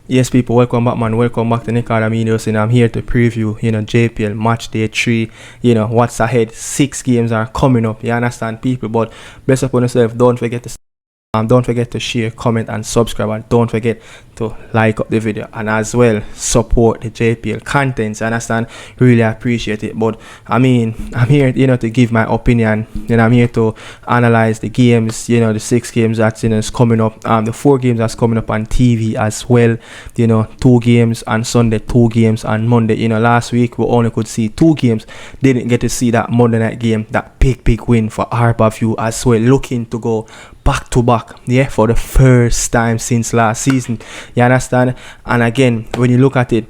Yes, people, welcome back, man. Welcome back to Nicardo Media House, and I'm here to preview, JPL match day 3. What's ahead. 6 games are coming up. You understand, people? But bless upon yourself. Don't forget to share, comment, and subscribe, and don't forget to like up the video, and as well support the JPL contents. You understand? Really appreciate it. But I'm here, to give my opinion. I'm here to analyze the games. The 6 games that's is coming up. The 4 games that's coming up on TV as well. 2 games on Sunday, 2 games on Monday. Last week we only could see 2 games. Didn't get to see that Monday night game, that big win for View as well. Looking to go back to back, for the first time since last season. You understand? And again, when you look at it,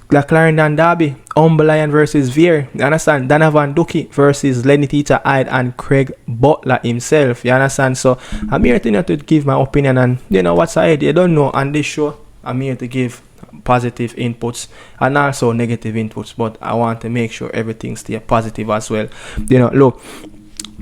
the Clarendon derby, Lion versus VERE. You understand? Donovan Dukie versus Lenny Tita Hyde and Craig Butler himself. You understand? So I'm here to give my opinion, and what's ahead. You don't know on this show. I'm here to give positive inputs and also negative inputs, but I want to make sure everything stays positive as well. Look,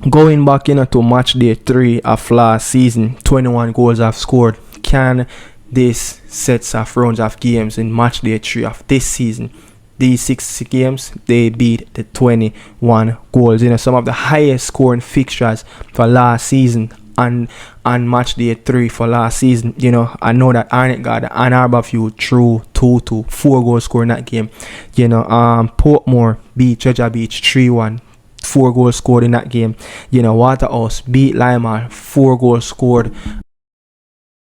going back to match day 3 of last season, 21 goals have scored. Can this sets of rounds of games in match day 3 of this season, these 6 games, they beat the 21 goals? Some of the highest scoring fixtures for last season and match day 3 for last season. I know that Nicardo and View threw 4 goals scored in that game. Portmore beat Treasure Beach 3-1. 4 goals scored in that game. Waterhouse beat Lima, 4 goals scored.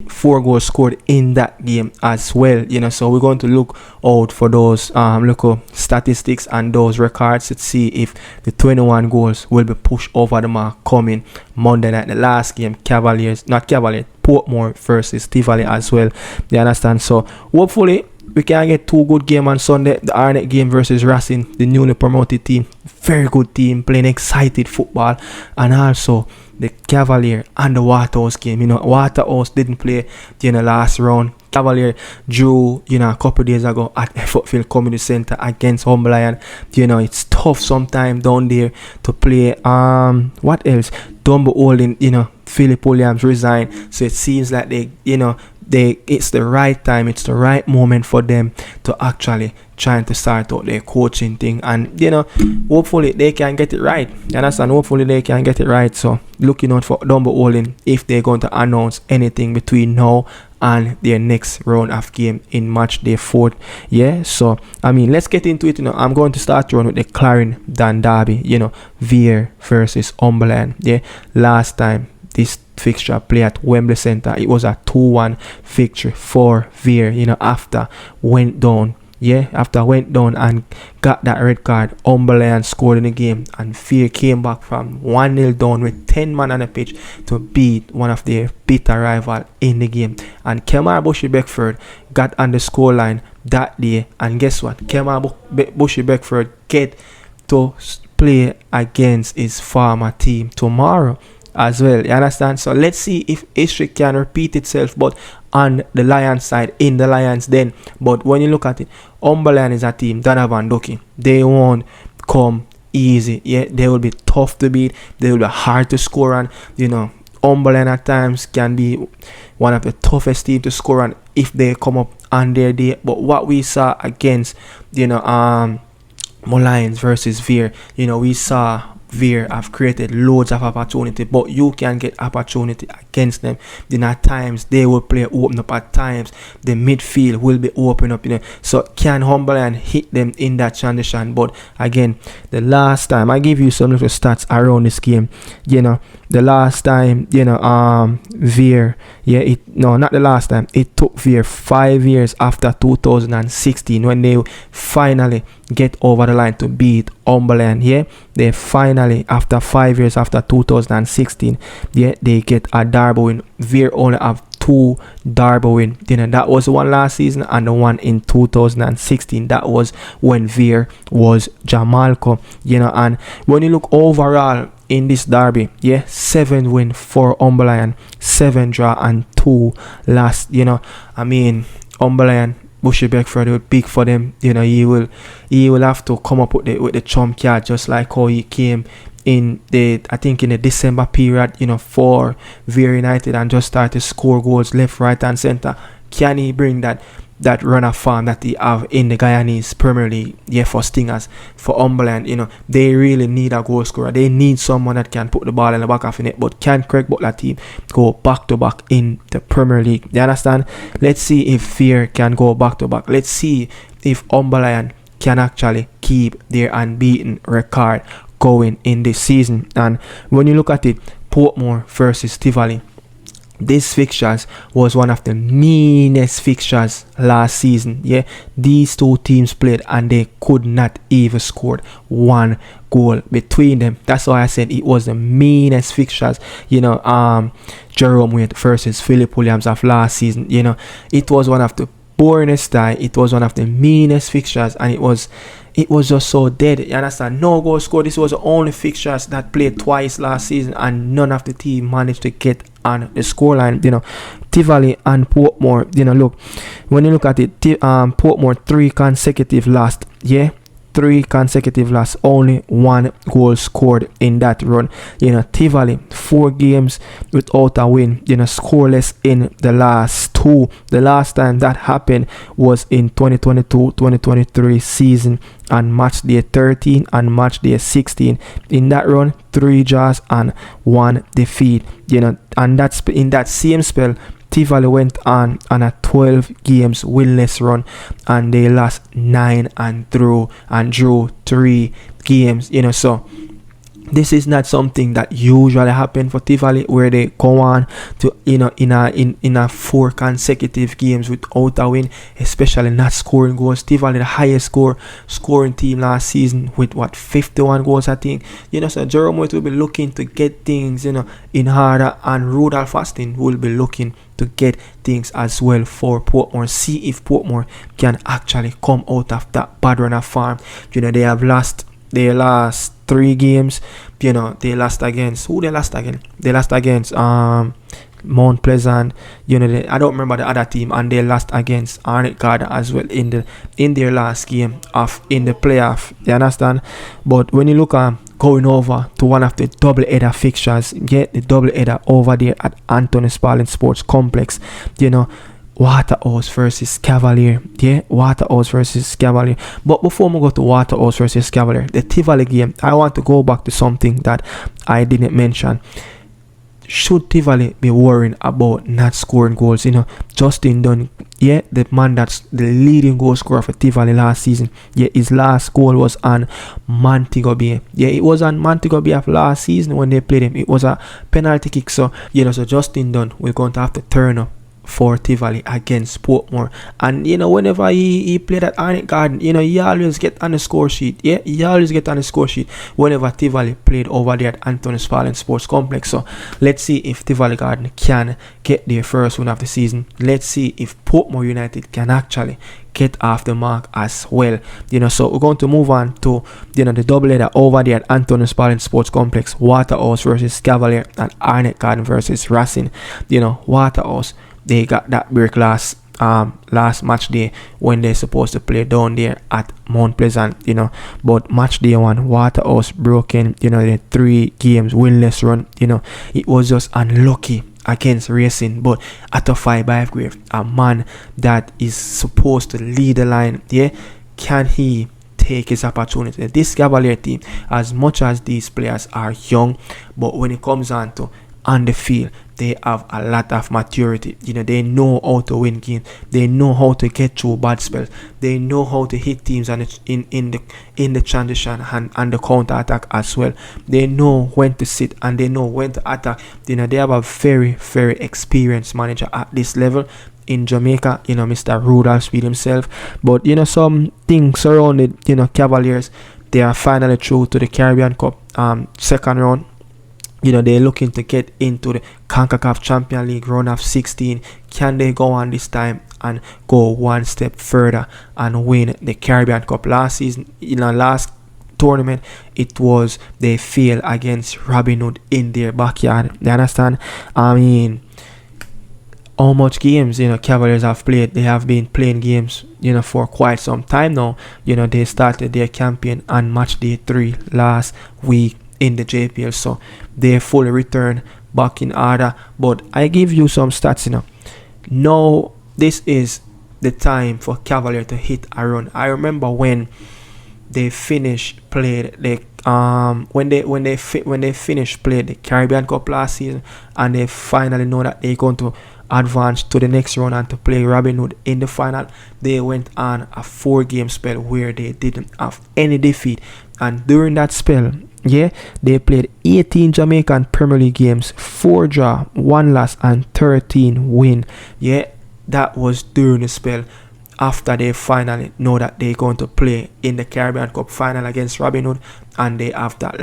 4 goals scored in that game as well. So we're going to look out for those local statistics and those records to see if the 21 goals will be pushed over the mark coming Monday night. The last game, Portmore versus Tivoli as well. You understand? So hopefully we can get 2 good games on Sunday. The Arnett game versus Racing, the newly promoted team. Very good team, playing excited football. And also the Cavalier and the Waterhouse game. Waterhouse didn't play last round. Cavalier drew a couple days ago at Effortfield Community Center against Lion. It's tough sometimes down there to play. What else? Dumbo Holding, Philip Williams resigned, so it seems like it's the right time, it's the right moment for them to actually trying to start out their coaching thing, and hopefully they can get it right. You understand? Hopefully they can get it right. So looking out for Dumbo Holding if they're going to announce anything between now and their next round of game in match day 4. So let's get into it. I'm going to start with the Clarendon derby, VERE versus Lion. Last time this fixture played at Wembley Center, it was a 2-1 victory for VERE. After went down and got that red card, Lion scored in the game, and VERE came back from 1-0 down with 10 man on the pitch to beat one of their bitter rival in the game. And Kemar Bushy-Beckford got on the scoreline that day, and guess what? Kemar Bushy-Beckford get to play against his former team tomorrow as well. You understand? So let's see if history can repeat itself, but on the Lions side, in the Lions den. But when you look at it, Lion is a team, Donovan Dukie, they won't come easy. They will be tough to beat, they will be hard to score on. Lion at times can be one of the toughest teams to score on if they come up on their day. But what we saw against Lions versus VERE, we saw VERE have created loads of opportunity, but you can get opportunity against them. At times they will play open up, at times the midfield will be open up, so can Lion hit them in that transition? But again, the last time I give you some little stats around this game, the last time VERE, not the last time, it took VERE 5 years after 2016 when they finally get over the line to beat Lion. They finally, after 5 years after 2016, they get a derby win. VERE only have 2 derby win. That was the one last season, and the one in 2016. That was when VERE was JAMAICA. And when you look overall in this derby, 7 win for Lion, 7 draw and 2 last. Lion, Bushy-Beckford will pick for them. He will have to come up with the trump card, just like how he came in the December period, for VERE United, and just start to score goals left, right, and center. Can he bring that run of form that he have in the Guyanese Premier League? Yeah, for Stingers, for Umberland, they really need a goal scorer. They need someone that can put the ball in the back of the net. But can Craig Butler team go back to back in the Premier League? You understand? Let's see if VERE can go back to back. Let's see if Umberland can actually keep their unbeaten record going in this season. And when you look at it, Portmore versus Tivoli, this fixtures was one of the meanest fixtures last season. Yeah, these two teams played and they could not even score one goal between them. That's why I said it was the meanest fixtures. Jerome Waite versus Philip Williams of last season. It was one of the boringest tie. It was one of the meanest fixtures, and it was just so dead. You understand? No goal scored. This was the only fixtures that played twice last season, and none of the team managed to get on the scoreline. Tivoli and Portmore. Look, when you look at it, Portmore 3 consecutive lost. Yeah. 3 consecutive loss, only 1 goal scored in that run. Tivoli 4 games without a win, scoreless in the last 2. The last time that happened was in 2022-2023 season and match day 13 and match day 16. In that run, 3 draws and 1 defeat. And that's in that same spell. Tivoli went on a 12 games winless run, and they lost 9 and drew 3 games. So this is not something that usually happen for Tivoli, where they go on to in a 4 consecutive games without a win, especially not scoring goals. Tivoli, the highest scoring team last season with 51 goals, I think. So Jerome will be looking to get things in order, and Rudolph Austin will be looking to get things as well for Portmore. See if Portmore can actually come out of that bad run of form. They have lost their last 3 games. They lost against who? They lost against Mount Pleasant. I don't remember the other team, and they lost against Nicardo as well in their last game in the playoff. You understand? But when you look at going over to one of the double header fixtures, get the double header over there at Anthony Spalding Sports Complex. Waterhouse versus Cavalier. Yeah, Waterhouse versus Cavalier. But before we go to Waterhouse versus Cavalier, the Tivoli game, I want to go back to something that I didn't mention. Should Tivoli be worrying about not scoring goals? Justin Dunn, yeah, the man that's the leading goal scorer for Tivoli last season. Yeah, his last goal was on Montego Bay. Yeah, it was on Montego Bay of last season when they played him. It was a penalty kick. So, so Justin Dunn will going to have to turn up for Tivoli against Portmore. And whenever he played at Arnett Garden, he always get on the score sheet. Yeah, he always get on the score sheet whenever Tivoli played over there at Anthony Spalding Sports Complex. So let's see if Tivoli Garden can get their first win of the season. Let's see if Portmore United can actually get off the mark as well. So we're going to move on to the double header over there at Anthony Spalding Sports Complex. Waterhouse versus Cavalier and Arnett Garden versus Racing. Waterhouse, they got that break last match day when they're supposed to play down there at Mount Pleasant, but match day 1, Waterhouse broken, the 3 games winless run, it was just unlucky against Racing. But at a 5 grave, a man that is supposed to lead the line, yeah, can he take his opportunity? This Cavalier team, as much as these players are young, but when it comes on the field, they have a lot of maturity. They know how to win games. They know how to get through bad spells. They know how to hit teams in the transition and the counter attack as well. They know when to sit and they know when to attack. They have a very, very experienced manager at this level in Jamaica, Mr. Rudolph Speed himself. But some things surrounded Cavaliers. They are finally through to the Caribbean Cup second round. They're looking to get into the CONCACAF Champions League round of 16. Can they go on this time and go one step further and win the Caribbean Cup? Last season, last tournament, it was they failed against Robin Hood in their backyard. You understand? I mean, how much games Cavaliers have played? They have been playing games for quite some time now. They started their campaign on match day 3 last week in the JPL, so they fully return back in order. But I give you some stats. Now this is the time for Cavalier to hit a run. I remember when they finished played the when they finished played the Caribbean Cup last season, and they finally know that they're going to advance to the next round and to play Robin Hood in the final. They went on a 4-game spell where they didn't have any defeat, and during that spell, they played 18 Jamaican Premier League games, 4 draw, 1 loss, and 13 win. That was during the spell after they finally know that they're going to play in the Caribbean Cup final against Robin Hood, and they have that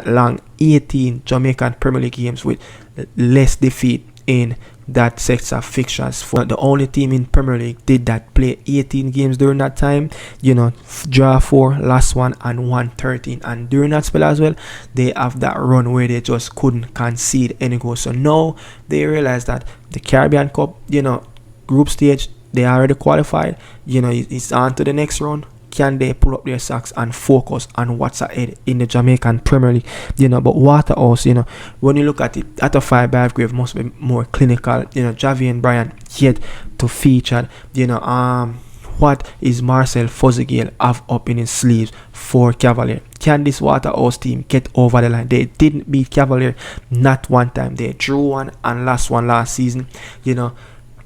long 18 Jamaican Premier League games with less defeat in that sets of fixtures. For the only team in Premier League did that, play 18 games during that time, draw 4, last 1, and won 13. And during that spell as well, they have that run where they just couldn't concede any goals. So now they realize that the Caribbean Cup, group stage, they already qualified. It's on to the next round. Can they pull up their socks and focus on what's ahead in the Jamaican Premier League? But Waterhouse, when you look at it, Atafai Belgrave must be more clinical. Javian Bryant yet to feature. What is Marcel Fuzzy-Gale have up in his sleeves for Cavalier? Can this Waterhouse team get over the line? They didn't beat Cavalier not one time. They drew 1 and lost 1 last season.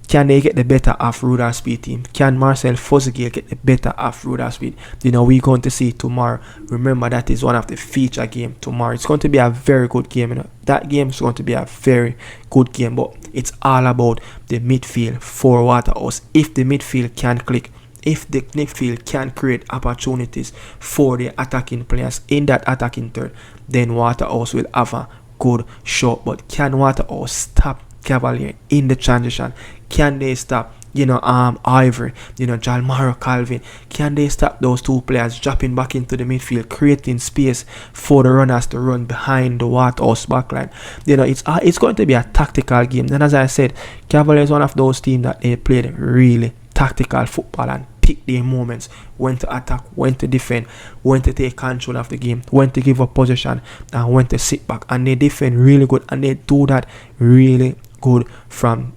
Can they get the better of Rudolph Speed team? Can Marcel Fuzzy-Gale get the better of Rudolph Speed? We're going to see tomorrow. Remember, that is one of the feature game tomorrow. It's going to be a very good game. That game is going to be a very good game, but it's all about the midfield for Waterhouse. If the midfield can click, if the midfield can create opportunities for the attacking players in that attacking third, then Waterhouse will have a good shot. But can Waterhouse stop Cavalier in the transition? Can they stop Ivory, Jalmaro Calvin? Can they stop those two players dropping back into the midfield, creating space for the runners to run behind the Waterhouse backline? It's going to be a tactical game. And as I said, Cavalier is one of those teams that they played really tactical football and pick their moments, when to attack, when to defend, when to take control of the game, when to give up possession, and when to sit back. And they defend really good, and they do that really good from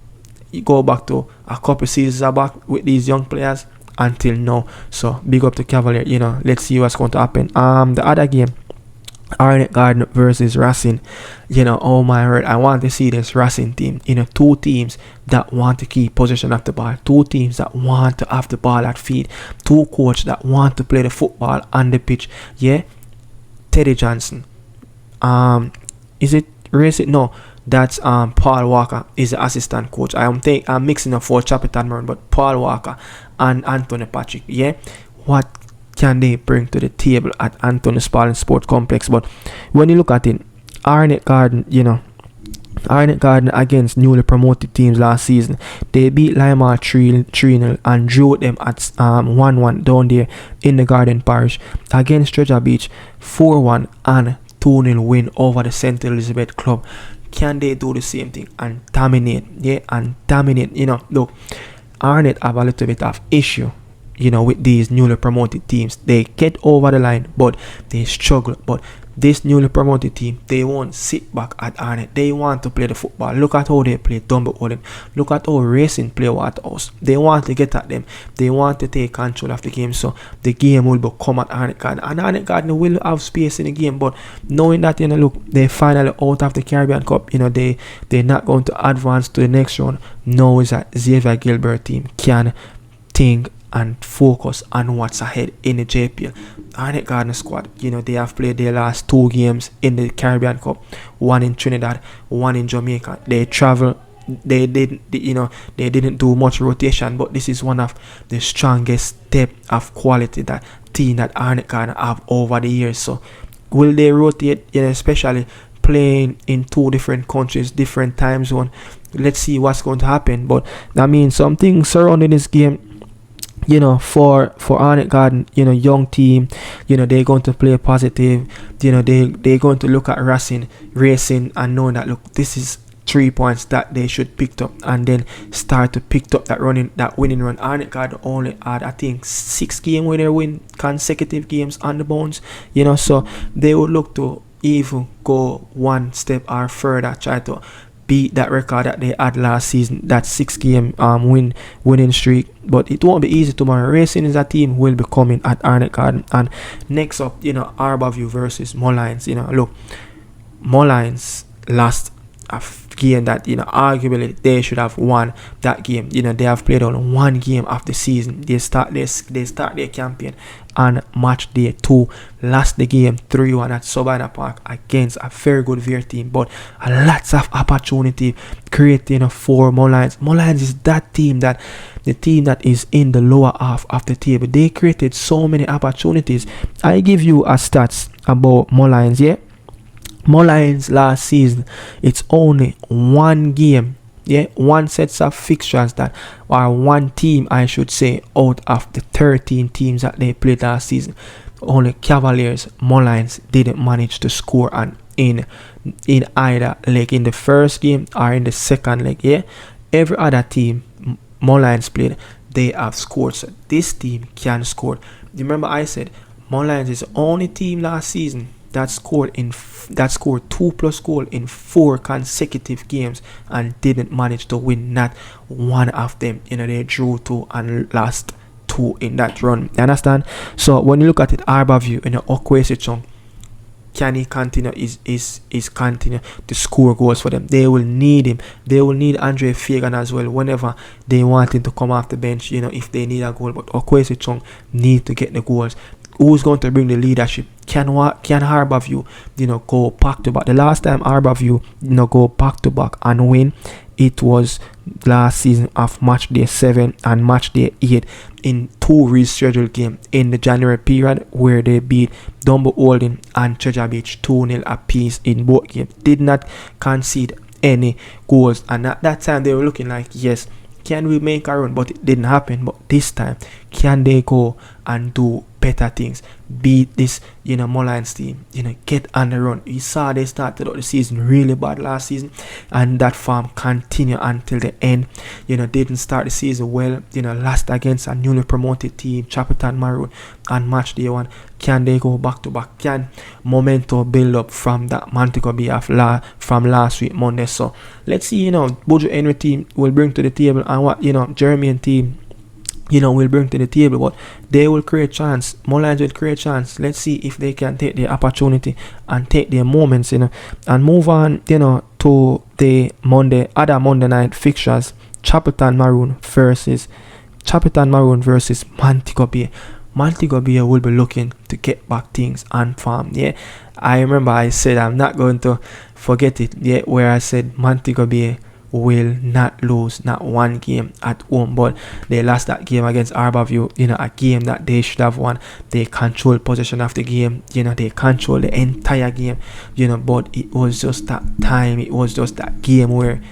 you go back to a couple seasons back with these young players until now. So big up to Cavalier. Let's see what's going to happen. The other game, Arnett Garden versus Racing. Oh my word, I want to see this Racing team. Two teams that want to keep possession of the ball, two teams that want to have the ball at feet, two coaches that want to play the football on the pitch. Teddy Johnson. Is it Racing? No, that's Paul Walker is the assistant coach. I'm mixing up for Chapitan Maroon, but Paul Walker and Anthony Patrick. What can they bring to the table at Anthony Spalding Sports Complex? But when you look at it, Arnett Garden, against newly promoted teams last season, they beat Lima 3-0 and drew them at 1-1 down there in the Garden Parish. Against Treasure Beach, 4-1 and 2-0 win over the St. Elizabeth club. Can they do the same thing and dominate? Look, Arnett have a little bit of issue with these newly promoted teams. They get over the line, but they struggle. But this newly promoted team, they won't sit back at Arnett. They want to play the football. Look at how they play Dumbarton. Look at how Racing play Waterhouse. They want to get at them. They want to take control of the game. So the game will become at Arnett Garden. And Arnett Garden will have space in the game. But knowing that, look, they finally out of the Caribbean Cup, they're not going to advance to the next round. Now is that Xavier Gilbert team can think and focus on what's ahead in the JPL. Arnett Garden squad, they have played their last 2 games in the Caribbean Cup, 1 in Trinidad, 1 in Jamaica. They travel. They didn't do much rotation, but this is one of the strongest step of quality that team that Arnett Garden have over the years. So will they rotate, especially playing in 2 different countries, different time zone? Let's see what's going to happen. But I mean, something surrounding this game, for Arnett Garden, young team, they're going to play positive, they're going to look at Racing and know that, look, this is 3 points that they should pick up, and then start to pick up that winning run. Arnett Garden only had, I think, 6 games where they win consecutive games on the bounce, so they would look to even go one step or further, try to beat that record that they had last season, that 6-game winning streak. But it won't be easy tomorrow. Racing is a team will be coming at Arnett Garden. And next up, Arborview versus Molynes. Look, Molynes lost a game that arguably they should have won that game. They have played only one game of the season. They start their campaign on match day 2, lost the game 3-1 at Sabina Park against a very good VERE team, but a lots of opportunity created for Molynes. Molynes is that team that the team that is in the lower half of the table. They created so many opportunities. I give you a stats about Molynes. Molynes last season, it's only one game, one sets of fixtures that are one team, I should say, out of the 13 teams that they played last season. Only Cavaliers, Molynes didn't manage to score in either leg, in the first game or in the second leg. Every other team Molynes played, they have scored. So this team can score. Remember I said Molynes is the only team last season that scored 2+ goals in 4 consecutive games and didn't manage to win not one of them. They drew 2 and lost 2 in that run. You understand? So when you look at it, Arborview, Okwesichung, can he continue is continue to score goals for them? They will need him. They will need Andre Fagan as well whenever they want him to come off the bench, if they need a goal. But Okwesichung need to get the goals. Who's going to bring the leadership? Can Arborview, go back to back? The last time Arborview, go back to back and win, it was last season of match day 7 and match day 8 in 2 rescheduled games in the January period, where they beat Dumbo Holding and Treasure Beach 2-0 apiece in both games. Did not concede any goals, and at that time they were looking like, yes, can we make a run? But it didn't happen. But this time, can they go and do better things? Beat this, Molynes team, get on the run. We saw they started out the season really bad last season, and that form continued until the end. Didn't start the season well. Lost against a newly promoted team, Chapeltown Maroon, on match day 1. Can they go back to back? Can momentum build up from that Montego Bay from last week Monday? So let's see. Bojo Henry team will bring to the table, and what Jeremy team will bring to the table, but they will create chance. Molynes will create chance. Let's see if they can take the opportunity and take their moments, and move on, to the other Monday night fixtures. Chapeltown Maroon versus Montego Bay. Montego Bay will be looking to get back things on farm. I remember I said I'm not going to forget it. Where I said Montego Bay will not lose not one game at home, but they lost that game against Arborview, a game that they should have won. They controlled possession of the game, they controlled the entire game, but it was just that time, it was just that game where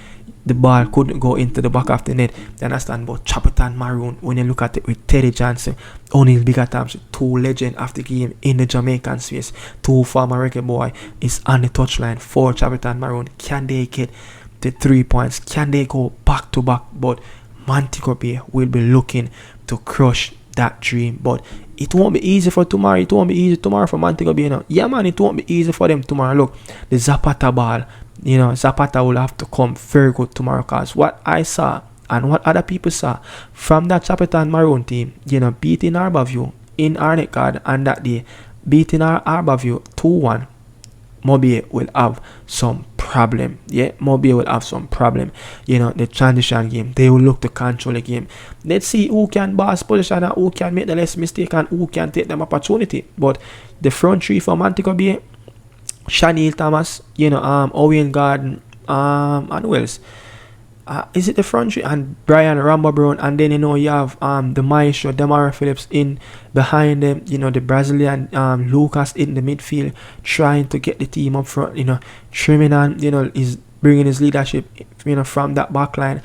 the ball couldn't go into the back of the net. You understand? But Chapeltown Maroon, when you look at it with Teddy Johnson, O'Neal Bigger Times, 2 legends of the game in the Jamaican space, 2 former reggae boy is on the touchline for Chapeltown Maroon. Can they get the 3 points? Can they go back to back? But Montego Bay will be looking to crush that dream, but it won't be easy for tomorrow. It won't be easy tomorrow for Montego Bay. Yeah, man, it won't be easy for them tomorrow. Look, the Zapata ball, Zapata will have to come very good tomorrow, because what I saw and what other people saw from that Chapeltown Maroon team, beating Arborview in Arnett Garden, and that day beating Arborview 2-1, Mobile will have some problem. Mobile will have some problem. The transition game, they will look to control the game. Let's see who can boss position and who can make the less mistake and who can take them opportunity. But the front three for Montego Bay, Shaniel Thomas, Owen Garden, and who else? Is it the front three? And Brian Rambo Brown, and then you have the Maestro Demara Phillips in behind them, the Brazilian Lucas in the midfield, trying to get the team up front, trimming and is bringing his leadership from that back line.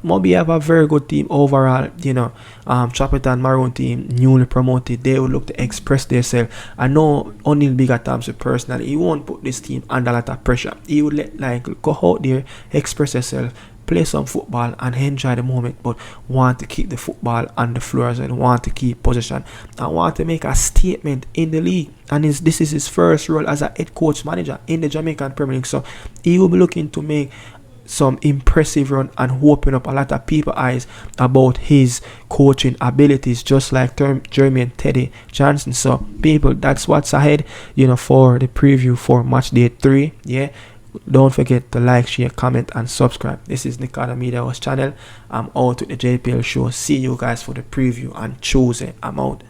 Moby have a very good team overall. Chapeltown Maroon team, newly promoted, they will look to express themselves. I know O'Neal Bigger Times personally, he won't put this team under a lot of pressure. He would go out there, express yourself, play some football and enjoy the moment, but want to keep the football on the floor as well, want to keep possession, and want to make a statement in the league. And this is his first role as a head coach manager in the Jamaican Premier League, so he will be looking to make some impressive run and open up a lot of people's eyes about his coaching abilities, just like Jeremy and Teddy Johnson. So people, that's what's ahead, for the preview for match day 3. Yeah, don't forget to like, share, comment, and subscribe. This is Nicardo Media House Channel. I'm out with the JPL show. See you guys for the preview on Tuesday. I'm out.